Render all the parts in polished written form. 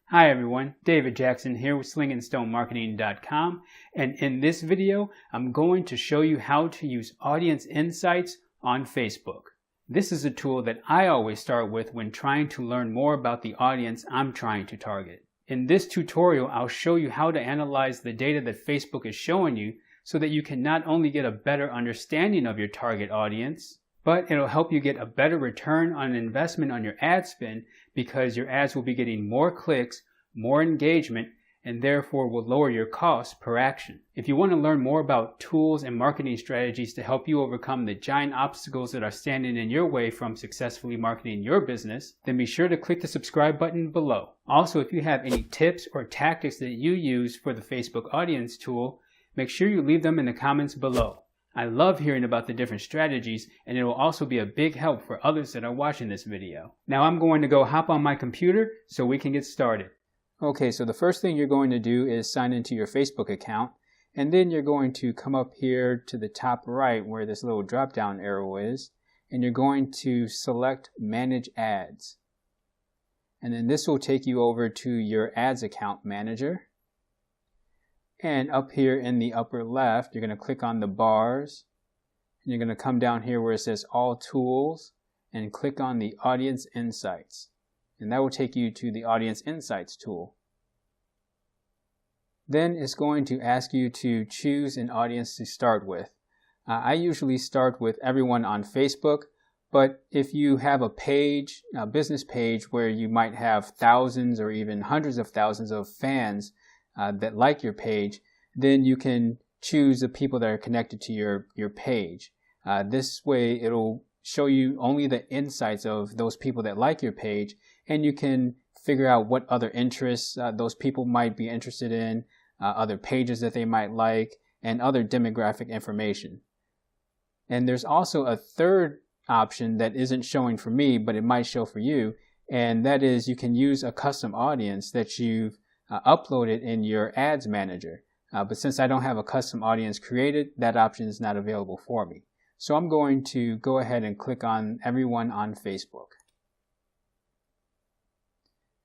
Hi everyone, David Jackson here with slingandstonemarketing.com, and in this video I'm going to show you how to use audience insights on Facebook. This is a tool that I always start with when trying to learn more about the audience I'm trying to target. In this tutorial I'll show you how to analyze the data that Facebook is showing you so that you can not only get a better understanding of your target audience, but it'll help you get a better return on investment on your ad spend because your ads will be getting more clicks, more engagement, and therefore will lower your costs per action. If you want to learn more about tools and marketing strategies to help you overcome the giant obstacles that are standing in your way from successfully marketing your business, then be sure to click the subscribe button below. Also, if you have any tips or tactics that you use for the Facebook audience tool, make sure you leave them in the comments below. I love hearing about the different strategies, and it will also be a big help for others that are watching this video. Now I'm going to go hop on my computer so we can get started. Okay, so the first thing you're going to do is sign into your Facebook account, and then you're going to come up here to the top right where this little drop down arrow is, and you're going to select Manage Ads. And then this will take you over to your Ads Account Manager. And up here in the upper left, you're going to click on the bars, and you're going to come down here where it says All Tools, and click on the Audience Insights. And that will take you to the Audience Insights tool. Then it's going to ask you to choose an audience to start with. I usually start with everyone on Facebook, but if you have a page, a business page where you might have thousands or even hundreds of thousands of fans that like your page, then you can choose the people that are connected to your page. This way it'll show you only the insights of those people that like your page, and you can figure out what other interests those people might be interested in, other pages that they might like, and other demographic information. And there's also a third option that isn't showing for me, but it might show for you, and that is you can use a custom audience that you've uploaded in your ads manager. But since I don't have a custom audience created, that option is not available for me. So I'm going to go ahead and click on everyone on Facebook.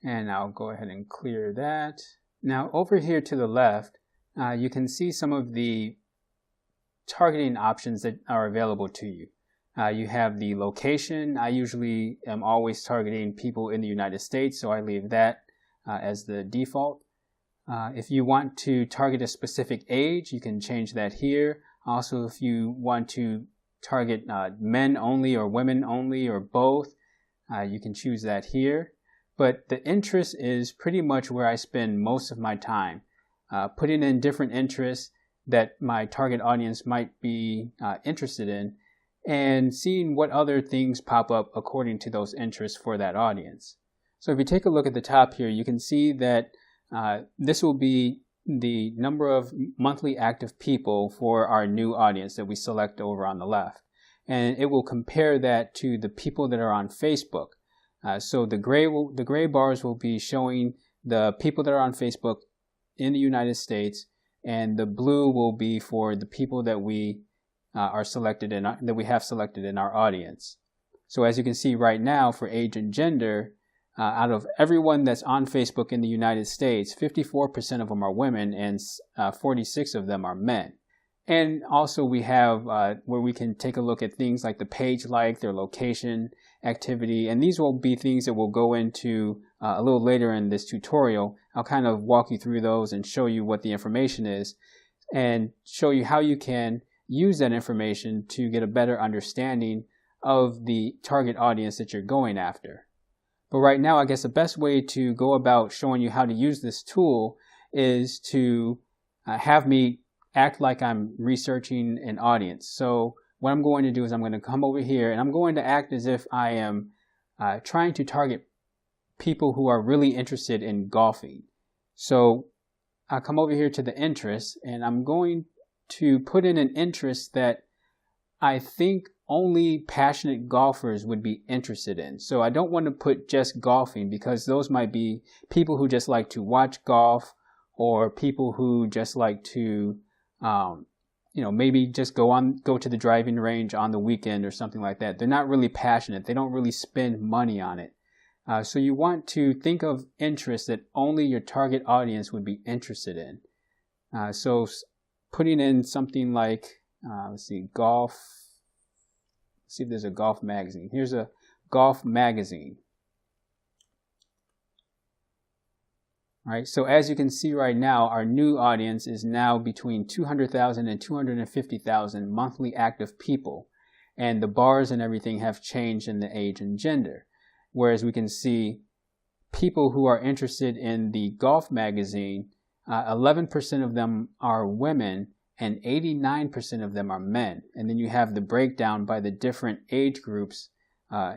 And I'll go ahead and clear that. Now over here to the left, you can see some of the targeting options that are available to you. You have the location. I usually am always targeting people in the United States, so I leave that as the default. If you want to target a specific age, you can change that here. Also, if you want to target men only or women only or both, you can choose that here. But the interest is pretty much where I spend most of my time, putting in different interests that my target audience might be interested in, and seeing what other things pop up according to those interests for that audience. So if you take a look at the top here, you can see that this will be the number of monthly active people for our new audience that we select over on the left. And it will compare that to the people that are on Facebook. So the gray bars will be showing the people that are on Facebook in the United States, and the blue will be for the people that we have selected in our audience. So as you can see right now, for age and gender, out of everyone that's on Facebook in the United States, 54% of them are women and 46 of them are men. And also we have where we can take a look at things like the page like, their location, activity, and these will be things that we'll go into a little later in this tutorial. I'll kind of walk you through those and show you what the information is and show you how you can use that information to get a better understanding of the target audience that you're going after. But right now, I guess the best way to go about showing you how to use this tool is to have me act like I'm researching an audience. So what I'm going to do is I'm going to come over here and I'm going to act as if I am trying to target people who are really interested in golfing. So I'll come over here to the interests, and I'm going to put in an interest that I think only passionate golfers would be interested in. So I don't want to put just golfing, because those might be people who just like to watch golf, or people who just like to maybe just go to the driving range on the weekend or something like that. They're not really passionate. They don't really spend money on it. So you want to think of interests that only your target audience would be interested in. So putting in something like, let's see, golf. Let's see if there's a golf magazine. Here's a golf magazine. All right, so as you can see right now, our new audience is now between 200,000 and 250,000 monthly active people. And the bars and everything have changed in the age and gender. Whereas we can see people who are interested in the golf magazine, 11% of them are women and 89% of them are men. And then you have the breakdown by the different age groups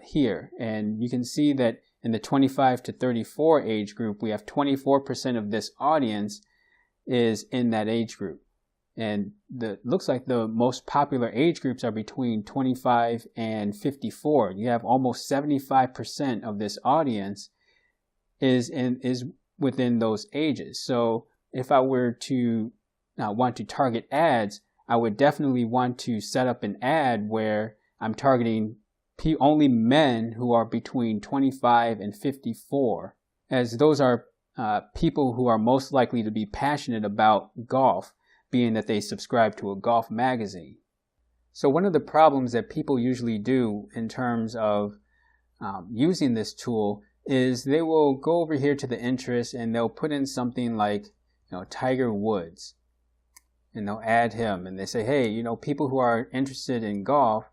here. And you can see that in the 25 to 34 age group, we have 24% of this audience is in that age group. And looks like the most popular age groups are between 25 and 54. You have almost 75% of this audience is within those ages. So if I were to want to target ads, I would definitely want to set up an ad where I'm targeting only men who are between 25 and 54, as those are people who are most likely to be passionate about golf, being that they subscribe to a golf magazine. So one of the problems that people usually do in terms of using this tool is they will go over here to the interest and they'll put in something like, Tiger Woods, and they'll add him, and they say, hey, people who are interested in golf,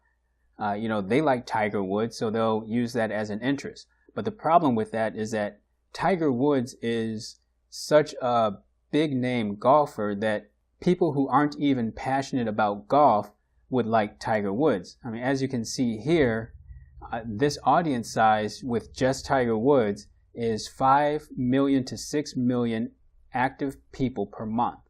they like Tiger Woods, so they'll use that as an interest. But the problem with that is that Tiger Woods is such a big name golfer that people who aren't even passionate about golf would like Tiger Woods. I mean, as you can see here, this audience size with just Tiger Woods is 5 million to 6 million active people per month.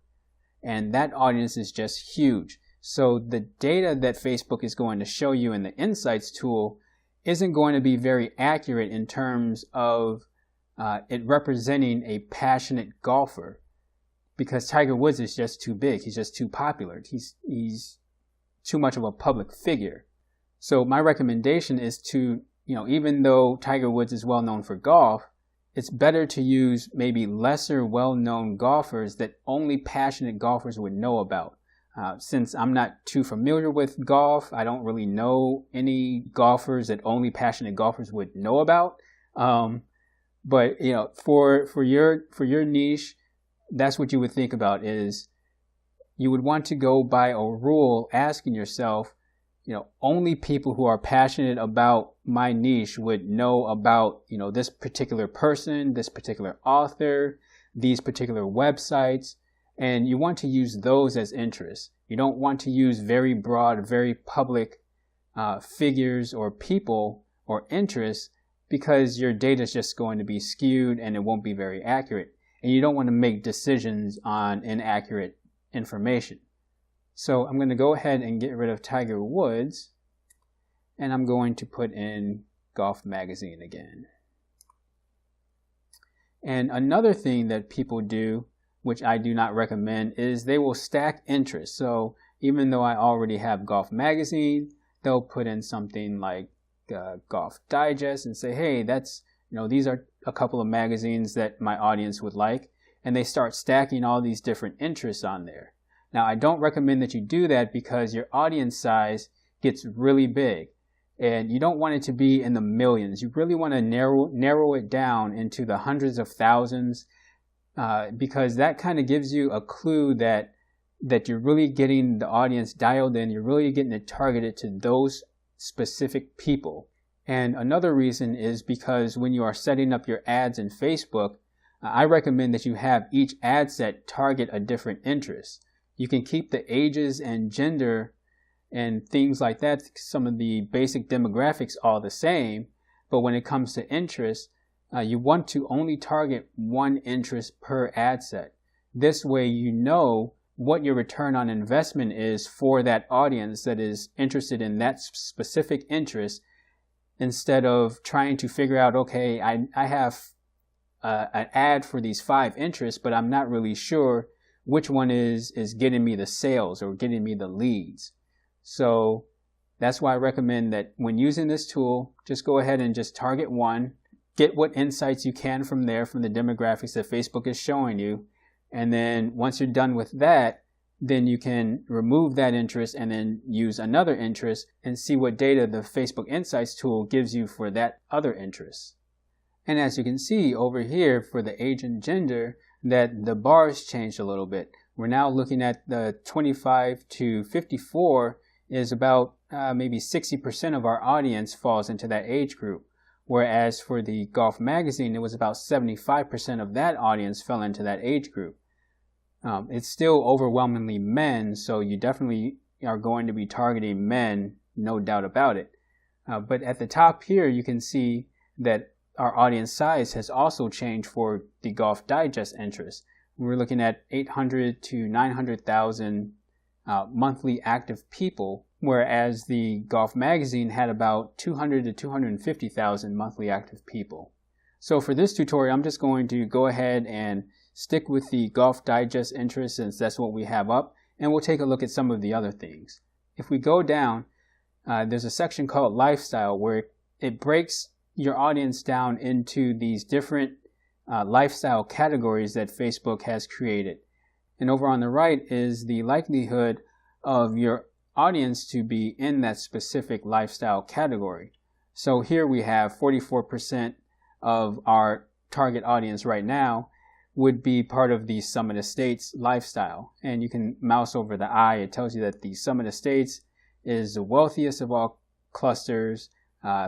And that audience is just huge. So the data that Facebook is going to show you in the Insights tool isn't going to be very accurate in terms of it representing a passionate golfer, because Tiger Woods is just too big. He's just too popular. He's too much of a public figure. So my recommendation is to, even though Tiger Woods is well known for golf, it's better to use maybe lesser well-known golfers that only passionate golfers would know about. Since I'm not too familiar with golf, I don't really know any golfers that only passionate golfers would know about. But for your niche, that's what you would think about, is you would want to go by a rule asking yourself, only people who are passionate about my niche would know about, this particular person, this particular author, these particular websites. And you want to use those as interests. You don't want to use very broad, very public figures or people or interests, because your data is just going to be skewed and it won't be very accurate. And you don't want to make decisions on inaccurate information. So I'm going to go ahead and get rid of Tiger Woods, and I'm going to put in Golf Magazine again. And another thing that people do, which I do not recommend, is they will stack interests. So even though I already have Golf Magazine, they'll put in something like Golf Digest and say, hey, that's, these are a couple of magazines that my audience would like. And they start stacking all these different interests on there. Now, I don't recommend that you do that because your audience size gets really big. And you don't want it to be in the millions. You really want to narrow it down into the hundreds of thousands, because that kind of gives you a clue that you're really getting the audience dialed in. You're really getting it targeted to those specific people. And another reason is because when you are setting up your ads in Facebook, I recommend that you have each ad set target a different interest. You can keep the ages and gender and things like that, some of the basic demographics, all the same. But when it comes to interest, you want to only target one interest per ad set. This way you know what your return on investment is for that audience that is interested in that specific interest, instead of trying to figure out, okay, I have an ad for these 5 interests, but I'm not really sure which one is getting me the sales or getting me the leads. So that's why I recommend that when using this tool, just go ahead and just target one, get what insights you can from there, from the demographics that Facebook is showing you. And then once you're done with that, then you can remove that interest and then use another interest and see what data the Facebook Insights tool gives you for that other interest. And as you can see over here for the age and gender, that the bars changed a little bit. We're now looking at the 25 to 54 is about maybe 60% of our audience falls into that age group. Whereas for the Golf magazine, it was about 75% of that audience fell into that age group. It's still overwhelmingly men, so you definitely are going to be targeting men, no doubt about it. But at the top here, you can see that our audience size has also changed for the Golf Digest interest. We're looking at 800 to 900,000 monthly active people, whereas the Golf magazine had about 200 to 250,000 monthly active people. So for this tutorial, I'm just going to go ahead and stick with the Golf Digest interest since that's what we have up, and we'll take a look at some of the other things. If we go down, there's a section called Lifestyle where it breaks your audience down into these different lifestyle categories that Facebook has created. And over on the right is the likelihood of your audience to be in that specific lifestyle category. So here we have 44% of our target audience right now would be part of the Sum of the States lifestyle. And you can mouse over the eye. It tells you that the Sum of the States is the wealthiest of all clusters,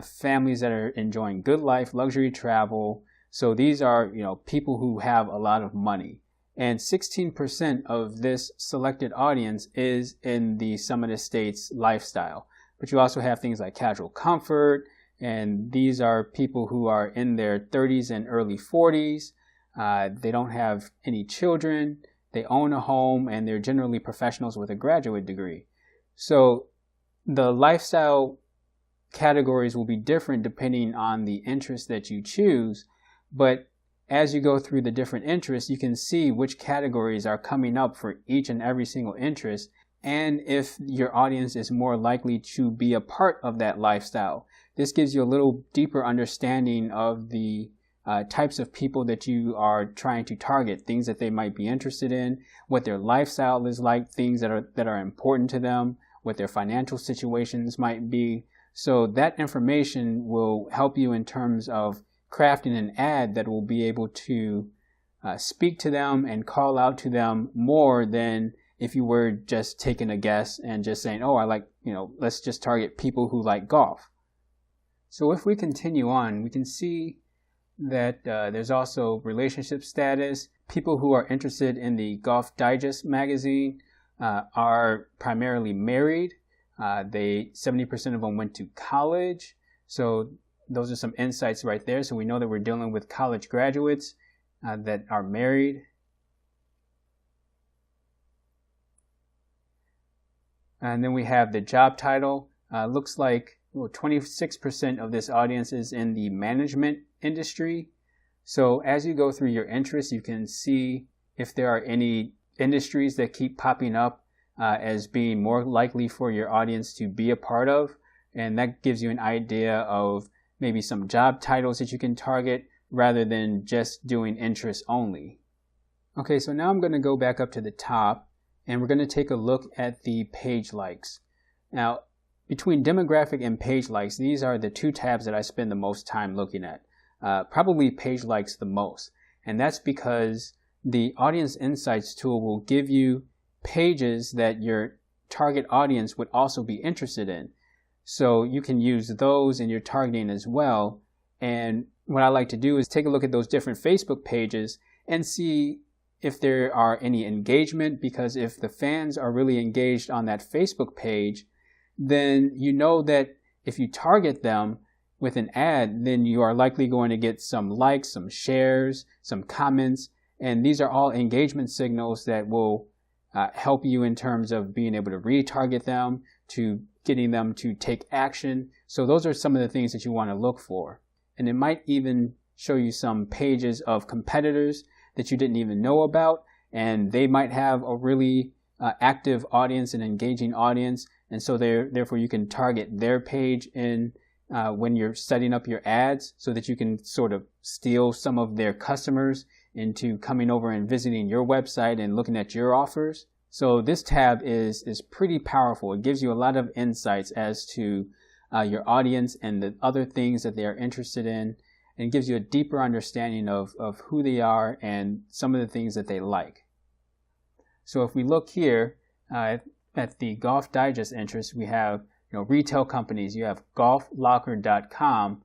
families that are enjoying good life, luxury travel. So these are, people who have a lot of money. And 16% of this selected audience is in the Sum of the States lifestyle. But you also have things like casual comfort, and these are people who are in their 30s and early 40s. They don't have any children, they own a home, and they're generally professionals with a graduate degree. So the lifestyle categories will be different depending on the interest that you choose, but as you go through the different interests, you can see which categories are coming up for each and every single interest, and if your audience is more likely to be a part of that lifestyle. This gives you a little deeper understanding of the types of people that you are trying to target, things that they might be interested in, what their lifestyle is like, things that are important to them, what their financial situations might be. So that information will help you in terms of crafting an ad that will be able to speak to them and call out to them more than if you were just taking a guess and just saying, oh, I like, let's just target people who like golf. So if we continue on, we can see that there's also relationship status. People who are interested in the Golf Digest magazine are primarily married. 70% of them went to college. So those are some insights right there. So we know that we're dealing with college graduates that are married. And then we have the job title. Looks like 26% of this audience is in the management industry. So as you go through your interests, you can see if there are any industries that keep popping up as being more likely for your audience to be a part of. And that gives you an idea of maybe some job titles that you can target rather than just doing interests only. Okay, so now I'm going to go back up to the top and we're going to take a look at the page likes. Now, between demographic and page likes, these are the two tabs that I spend the most time looking at. Probably page likes the most. And that's because the Audience Insights tool will give you pages that your target audience would also be interested in. So you can use those in your targeting as well. And what I like to do is take a look at those different Facebook pages and see if there are any engagement, because if the fans are really engaged on that Facebook page, then you know that if you target them with an ad, then you are likely going to get some likes, some shares, some comments, and these are all engagement signals that will help you in terms of being able to retarget them, to getting them to take action. So those are some of the things that you want to look for. And it might even show you some pages of competitors that you didn't even know about, and they might have a really active audience and engaging audience, and so therefore you can target their page in when you're setting up your ads so that you can sort of steal some of their customers into coming over and visiting your website and looking at your offers. So this tab is pretty powerful. It gives you a lot of insights as to your audience and the other things that they are interested in, and gives you a deeper understanding of who they are and some of the things that they like. So if we look here at the Golf Digest interest, we have retail companies. You have golflocker.com,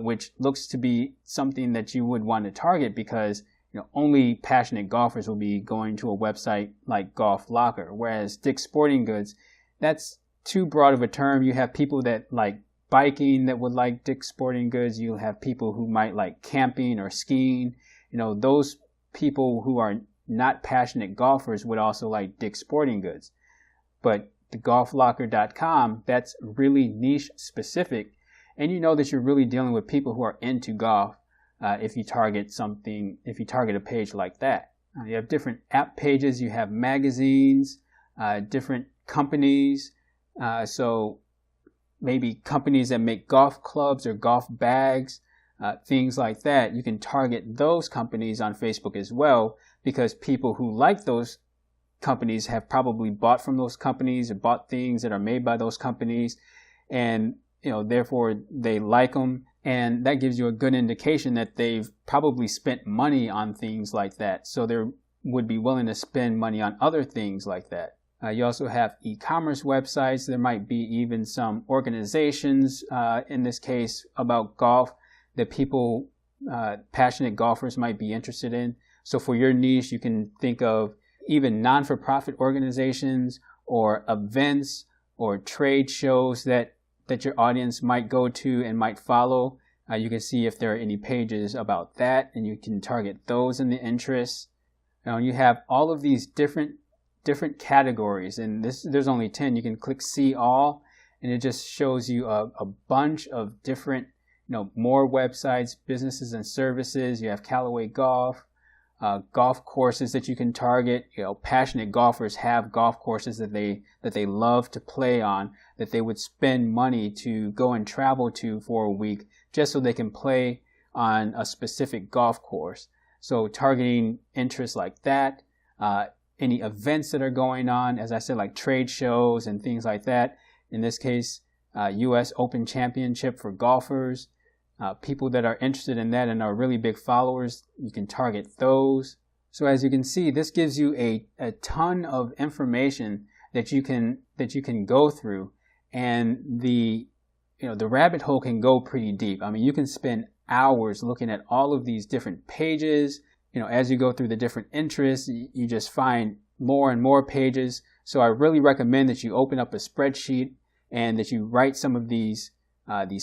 which looks to be something that you would want to target because only passionate golfers will be going to a website like Golf Locker. Whereas Dick's Sporting Goods, that's too broad of a term. You have people that like biking that would like Dick's Sporting Goods. You have people who might like camping or skiing. Those people who are not passionate golfers would also like Dick's Sporting Goods. But the golflocker.com, that's really niche specific. And you know that you're really dealing with people who are into golf if you target a page like that. You have different app pages, you have magazines, different companies. So maybe companies that make golf clubs or golf bags, things like that. You can target those companies on Facebook as well, because people who like those companies have probably bought from those companies or bought things that are made by those companies, and therefore they like them, and that gives you a good indication that they've probably spent money on things like that, so they would be willing to spend money on other things like that. You also have e-commerce websites. There might be even some organizations, in this case about golf, that people, passionate golfers, might be interested in. So for your niche, you can think of even non-for-profit organizations or events or trade shows that your audience might go to and might follow. You can see if there are any pages about that, and you can target those in the interests. You have all of these different categories, and there's only 10. You can click see all, and it just shows you a bunch of different, more websites, businesses and services. You have Callaway Golf, golf courses that you can target. Passionate golfers have golf courses that they love to play on, that they would spend money to go and travel to for a week just so they can play on a specific golf course. So targeting interests like that, any events that are going on, as I said, like trade shows and things like that. In this case, U.S. Open Championship for golfers. People that are interested in that and are really big followers, you can target those. So as you can see, this gives you a ton of information that you can go through, and the rabbit hole can go pretty deep. I mean, you can spend hours looking at all of these different pages. As you go through the different interests, you just find more and more pages. So I really recommend that you open up a spreadsheet and that you write some of these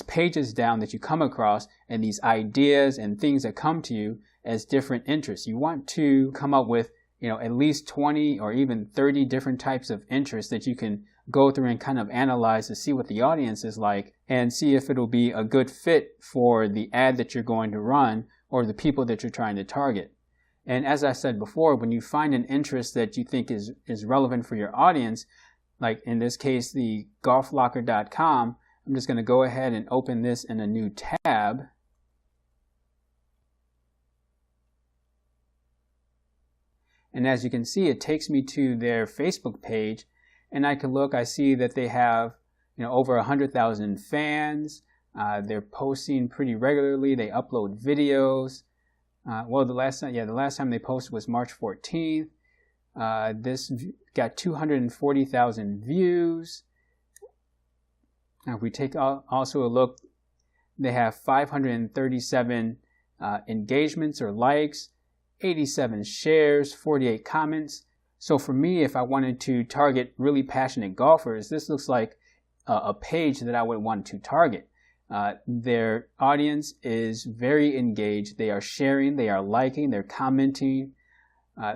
pages down that you come across, and these ideas and things that come to you as different interests. You want to come up with, at least 20 or even 30 different types of interests that you can go through and kind of analyze to see what the audience is like and see if it'll be a good fit for the ad that you're going to run or the people that you're trying to target. And as I said before, when you find an interest that you think is relevant for your audience, like in this case, the golflocker.com, I'm just going to go ahead and open this in a new tab. And as you can see, it takes me to their Facebook page, and I can look, I see that they have, over 100,000 fans. They're posting pretty regularly. They upload videos. The last time they posted was March 14th. This got 240,000 views. Now, if we take also a look, they have 537 engagements or likes, 87 shares, 48 comments. So for me, if I wanted to target really passionate golfers, this looks like a page that I would want to target. Their audience is very engaged. They are sharing, they are liking, they're commenting,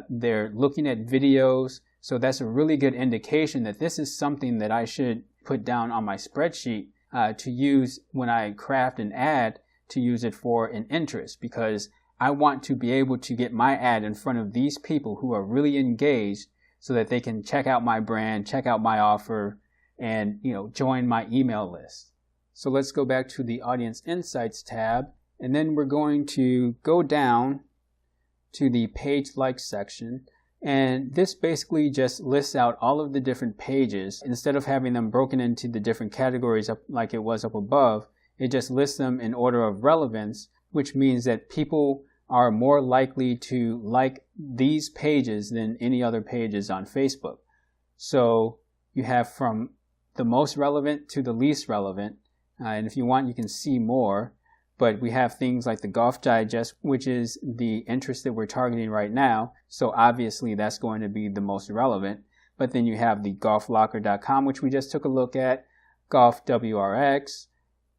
they're looking at videos. So that's a really good indication that this is something that I should put down on my spreadsheet to use when I craft an ad, to use it for an interest, because I want to be able to get my ad in front of these people who are really engaged so that they can check out my brand, check out my offer, and join my email list. So let's go back to the Audience Insights tab, and then we're going to go down to the Page Likes section. And this basically just lists out all of the different pages. Instead of having them broken into the different categories up like it was up above, it just lists them in order of relevance, which means that people are more likely to like these pages than any other pages on Facebook. So you have from the most relevant to the least relevant. And if you want, you can see more. But we have things like the Golf Digest, which is the interest that we're targeting right now. So obviously that's going to be the most relevant. But then you have the golflocker.com, which we just took a look at, Golf WRX,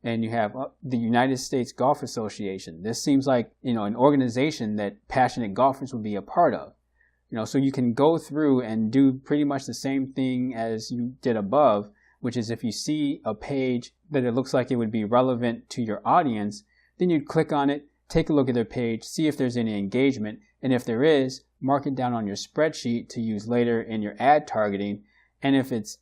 and you have the United States Golf Association. This seems like, an organization that passionate golfers would be a part of. So you can go through and do pretty much the same thing as you did above, which is if you see a page that it looks like it would be relevant to your audience, then you'd click on it, take a look at their page, see if there's any engagement, and if there is, mark it down on your spreadsheet to use later in your ad targeting. And if it's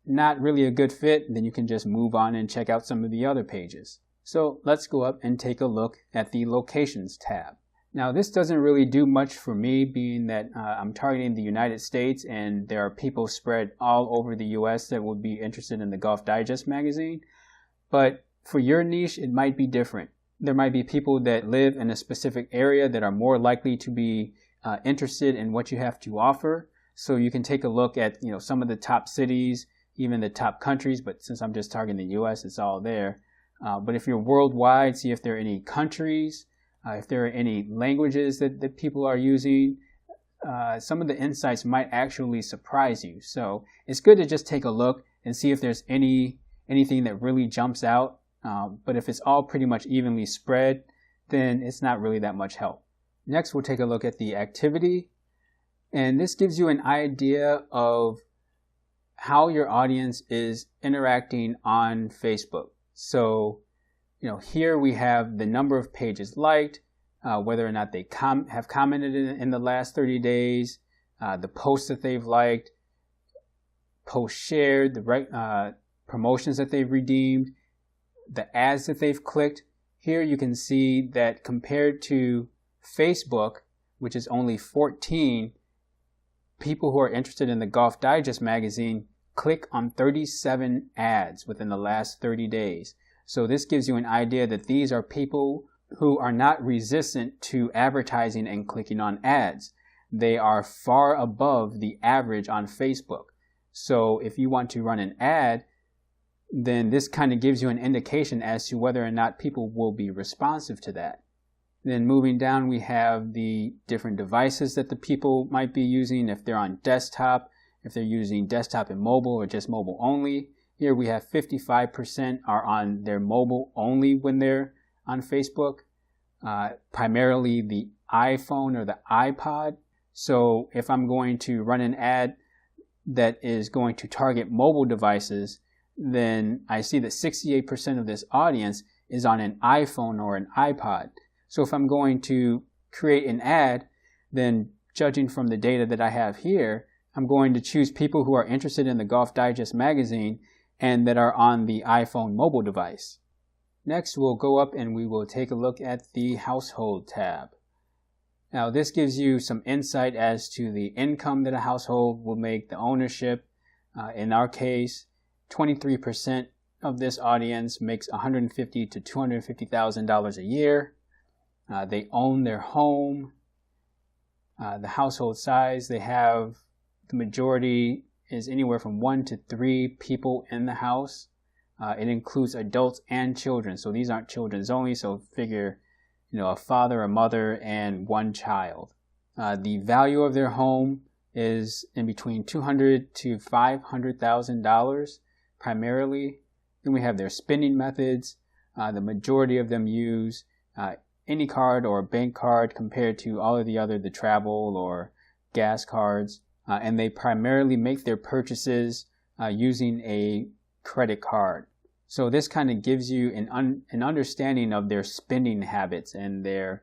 not really a good fit, then you can just move on and check out some of the other pages. So let's go up and take a look at the Locations tab. Now, this doesn't really do much for me, being that I'm targeting the United States and there are people spread all over the US that would be interested in the Golf Digest magazine. But for your niche, it might be different. There might be people that live in a specific area that are more likely to be interested in what you have to offer. So you can take a look at some of the top cities, even the top countries. But since I'm just targeting the US, it's all there. But if you're worldwide, see if there are any countries. If there are any languages that people are using, some of the insights might actually surprise you. So it's good to just take a look and see if there's anything that really jumps out. But if it's all pretty much evenly spread, then it's not really that much help. Next, we'll take a look at the activity. And this gives you an idea of how your audience is interacting on Facebook. So here we have the number of pages liked, whether or not they have commented in the last 30 days, the posts that they've liked, posts shared, the promotions that they've redeemed, the ads that they've clicked. Here you can see that compared to Facebook, which is only 14, people who are interested in the Golf Digest magazine click on 37 ads within the last 30 days. So this gives you an idea that these are people who are not resistant to advertising and clicking on ads. They are far above the average on Facebook. So if you want to run an ad, then this kind of gives you an indication as to whether or not people will be responsive to that. Then moving down, we have the different devices that the people might be using, if they're on desktop, if they're using desktop and mobile or just mobile only. Here we have 55% are on their mobile only when they're on Facebook, primarily the iPhone or the iPod. So if I'm going to run an ad that is going to target mobile devices, then I see that 68% of this audience is on an iPhone or an iPod. So if I'm going to create an ad, then judging from the data that I have here, I'm going to choose people who are interested in the Golf Digest magazine and that are on the iPhone mobile device. Next, we'll go up and we will take a look at the Household tab. Now, this gives you some insight as to the income that a household will make, the ownership. In our case, 23% of this audience makes $150,000 to $250,000 a year. They own their home. The household size, they have the majority is anywhere from 1 to 3 people in the house. It includes adults and children. So these aren't children's only. So figure, a father, a mother, and 1 child. The value of their home is in between $200,000 to $500,000 primarily. Then we have their spending methods. The majority of them use any card or bank card compared to all of the travel or gas cards. And they primarily make their purchases using a credit card. So this kind of gives you an understanding of their spending habits and their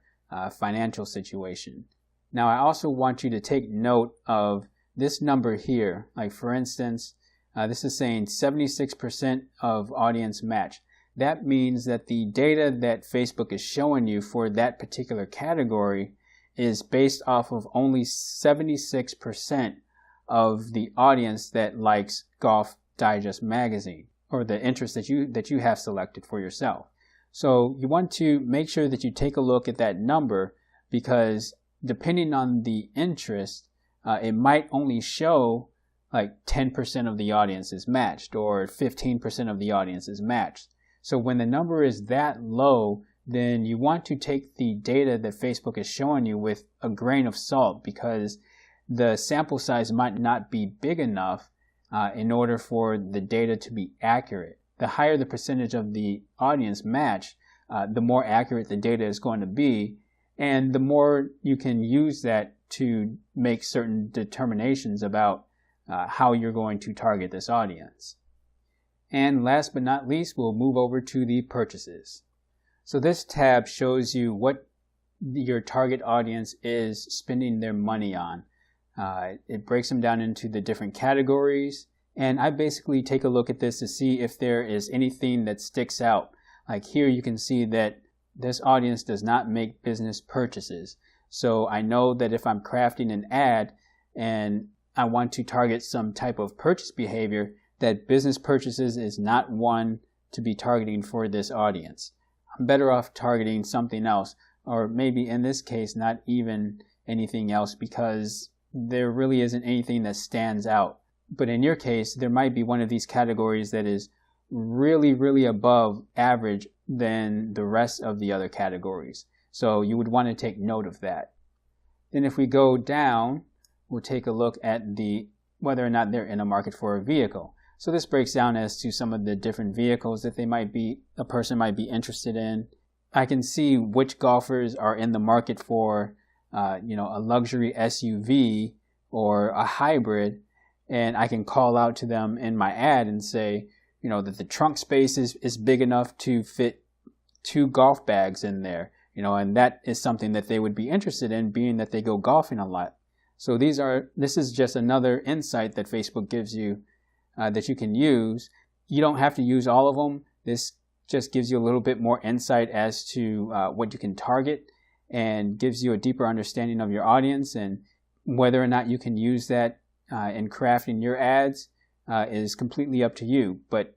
financial situation. Now, I also want you to take note of this number here. Like for instance, this is saying 76% of audience match. that means that the data that Facebook is showing you for that particular category is based off of only 76% of the audience that likes Golf Digest magazine, or the interest that you have selected for yourself. So you want to make sure that you take a look at that number, because depending on the interest, it might only show like 10% of the audience is matched, or 15% of the audience is matched. So when the number is that low, then you want to take the data that Facebook is showing you with a grain of salt, because the sample size might not be big enough in order for the data to be accurate. The higher the percentage of the audience matched, the more accurate the data is going to be, and the more you can use that to make certain determinations about how you're going to target this audience. And last but not least, we'll move over to the purchases. So this tab shows you what your target audience is spending their money on. It breaks them down into the different categories, and I basically take a look at this to see if there is anything that sticks out. Like here you can see that this audience does not make business purchases. So I know that if I'm crafting an ad and I want to target some type of purchase behavior, that business purchases is not one to be targeting for this audience. I'm better off targeting something else, or maybe in this case not even anything else, because there really isn't anything that stands out. But in your case, there might be one of these categories that is really, really above average than the rest of the other categories. So you would want to take note of that. Then if we go down, we'll take a look at whether or not they're in a market for a vehicle. So this breaks down as to some of the different vehicles that a person might be interested in. I can see which golfers are in the market for a luxury SUV or a hybrid, and I can call out to them in my ad and say, that the trunk space is big enough to fit 2 golf bags in there, and that is something that they would be interested in, being that they go golfing a lot. So this is just another insight that Facebook gives you that you can use. You don't have to use all of them. This just gives you a little bit more insight as to what you can target, and gives you a deeper understanding of your audience, and whether or not you can use that in crafting your ads is completely up to you. But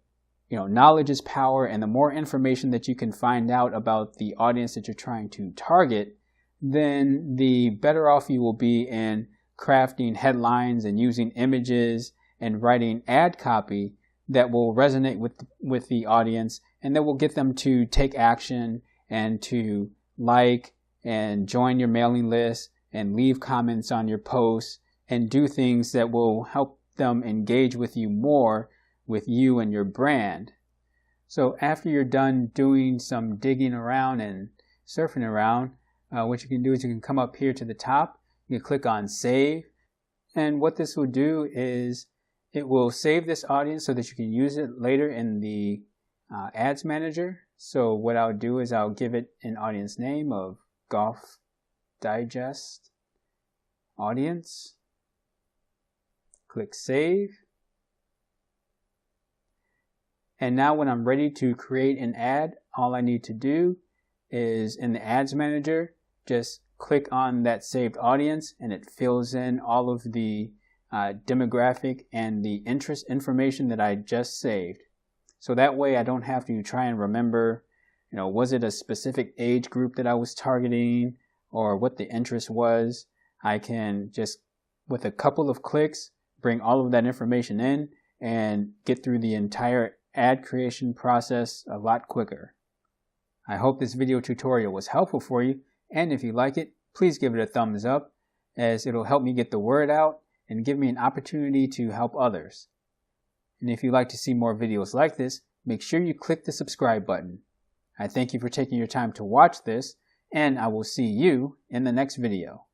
knowledge is power, and the more information that you can find out about the audience that you're trying to target, then the better off you will be in crafting headlines and using images and writing ad copy that will resonate with the audience, and that will get them to take action and to like and join your mailing list and leave comments on your posts and do things that will help them engage with you more, with you and your brand. So after you're done doing some digging around and surfing around, what you can do is you can come up here to the top, you can click on save, and what this will do is it will save this audience so that you can use it later in the ads manager. So what I'll do is I'll give it an audience name of Golf Digest audience. Click save. And now when I'm ready to create an ad, all I need to do is in the ads manager, just click on that saved audience, and it fills in all of the demographic and the interest information that I just saved. So that way I don't have to try and remember, was it a specific age group that I was targeting, or what the interest was. I can just, with a couple of clicks, bring all of that information in and get through the entire ad creation process a lot quicker. I hope this video tutorial was helpful for you, and if you like it, please give it a thumbs up, as it'll help me get the word out and give me an opportunity to help others. And if you'd like to see more videos like this, make sure you click the subscribe button. I thank you for taking your time to watch this, and I will see you in the next video.